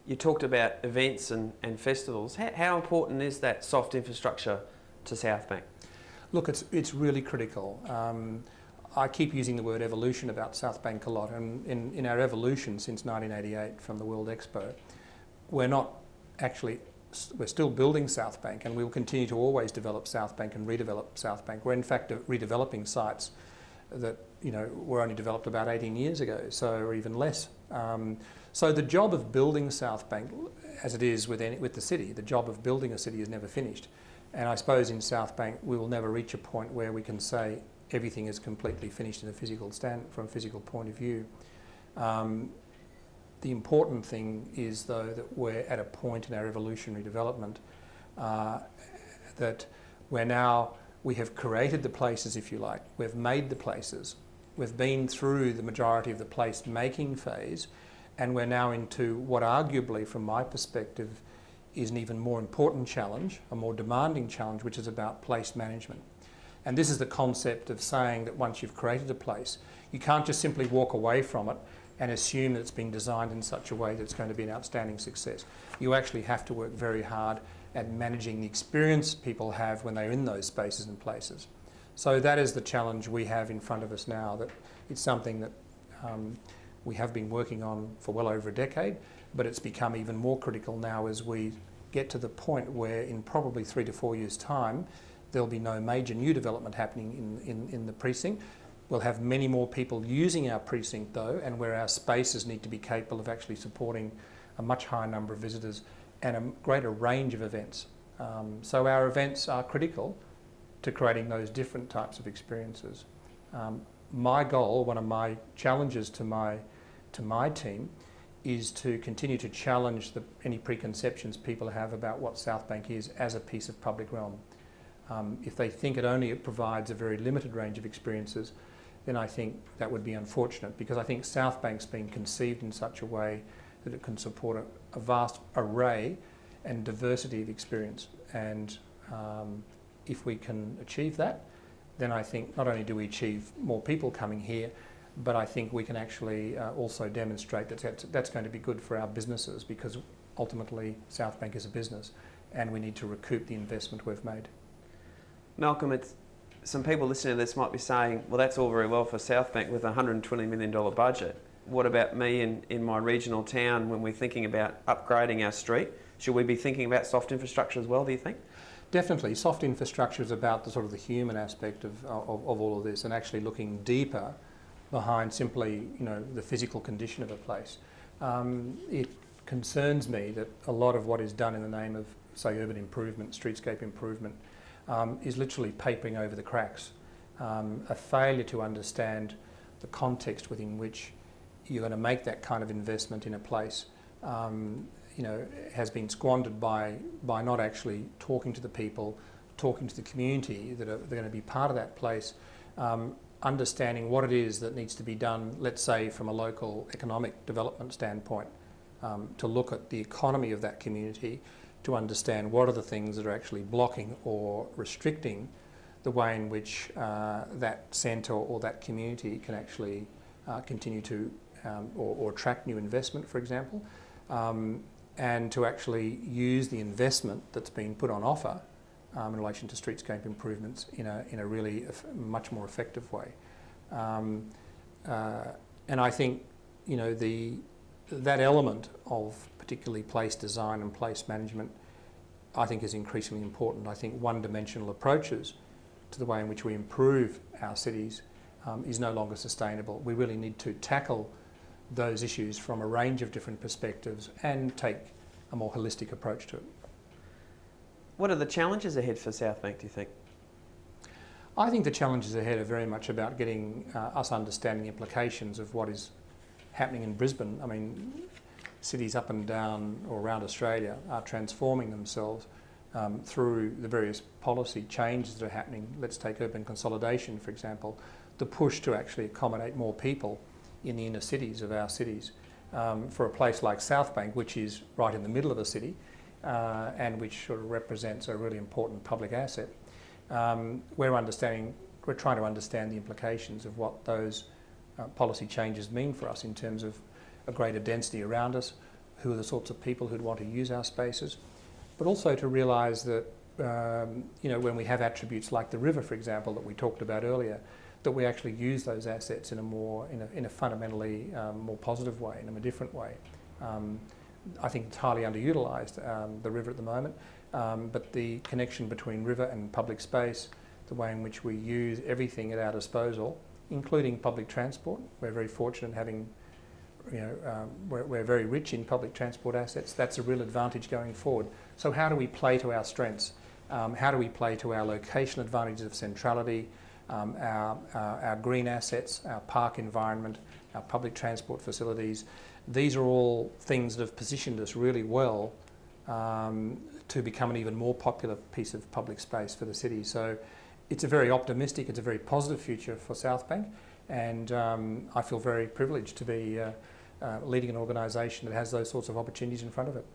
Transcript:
You talked about events and festivals. How important is that soft infrastructure to Southbank? Look, it's really critical. I keep using the word evolution about Southbank a lot, and in our evolution since 1988 from the World Expo, we're still building Southbank, and we will continue to always develop Southbank and redevelop Southbank. We're in fact redeveloping sites that were only developed about 18 years ago, or even less. So the job of building Southbank, as it is with the city, the job of building a city is never finished. And I suppose in Southbank we will never reach a point where we can say everything is completely finished in from a physical point of view. The important thing is, though, that we're at a point in our evolutionary development that we have created the places, if you like. We've made the places. We've been through the majority of the place-making phase, and we're now into what arguably, from my perspective, is an even more important challenge, a more demanding challenge, which is about place management. And this is the concept of saying that once you've created a place, you can't just simply walk away from it and assume that it's been designed in such a way that it's going to be an outstanding success. You actually have to work very hard at managing the experience people have when they're in those spaces and places. So that is the challenge we have in front of us now. That it's something that we have been working on for well over a decade, but it's become even more critical now as we get to the point where in probably 3 to 4 years' time, there'll be no major new development happening in the precinct. We'll have many more people using our precinct though, and where our spaces need to be capable of actually supporting a much higher number of visitors and a greater range of events. So our events are critical to creating those different types of experiences. My goal, one of my challenges to my team, is to continue to challenge any preconceptions people have about what Southbank is as a piece of public realm. If they think it provides a very limited range of experiences, then I think that would be unfortunate, because I think Southbank's been conceived in such a way that it can support a vast array and diversity of experience. And if we can achieve that, then I think not only do we achieve more people coming here, but I think we can actually also demonstrate that that's going to be good for our businesses, because ultimately Southbank is a business and we need to recoup the investment we've made. Malcolm, some people listening to this might be saying, well, that's all very well for Southbank with a $120 million budget. What about me in my regional town when we're thinking about upgrading our street? Should we be thinking about soft infrastructure as well, do you think? Definitely. Soft infrastructure is about the human aspect of all of this, and actually looking deeper behind simply the physical condition of a place. It concerns me that a lot of what is done in the name of, say, urban improvement, streetscape improvement, is literally papering over the cracks. A failure to understand the context within which you're going to make that kind of investment in a place has been squandered by not actually talking to the people, talking to the community that are going to be part of that place, understanding what it is that needs to be done, let's say from a local economic development standpoint, to look at the economy of that community, to understand what are the things that are actually blocking or restricting the way in which that centre or that community can actually continue to or attract new investment, for example, and to actually use the investment that's been put on offer in relation to streetscape improvements in a really much more effective way. And I think that element of particularly place design and place management, I think, is increasingly important. I think one-dimensional approaches to the way in which we improve our cities is no longer sustainable. We really need to tackle those issues from a range of different perspectives and take a more holistic approach to it. What are the challenges ahead for Southbank, do you think? I think the challenges ahead are very much about getting us understanding the implications of what is happening in Brisbane. I mean, cities up and down or around Australia are transforming themselves through the various policy changes that are happening. Let's take urban consolidation, for example, the push to actually accommodate more people in the inner cities of our cities. For a place like Southbank, which is right in the middle of a city and which sort of represents a really important public asset, we're trying to understand the implications of what those policy changes mean for us in terms of a greater density around us, who are the sorts of people who'd want to use our spaces, but also to realise that when we have attributes like the river, for example, that we talked about earlier, that we actually use those assets in a fundamentally more positive way, in a different way. I think it's highly underutilised, the river at the moment, but the connection between river and public space, the way in which we use everything at our disposal, including public transport. We're very fortunate in having, we're very rich in public transport assets. That's a real advantage going forward. So how do we play to our strengths? How do we play to our locational advantages of centrality, our green assets, our park environment, our public transport facilities? These are all things that have positioned us really well to become an even more popular piece of public space for the city. So it's a very optimistic, it's a very positive future for Southbank, and I feel very privileged to be leading an organisation that has those sorts of opportunities in front of it.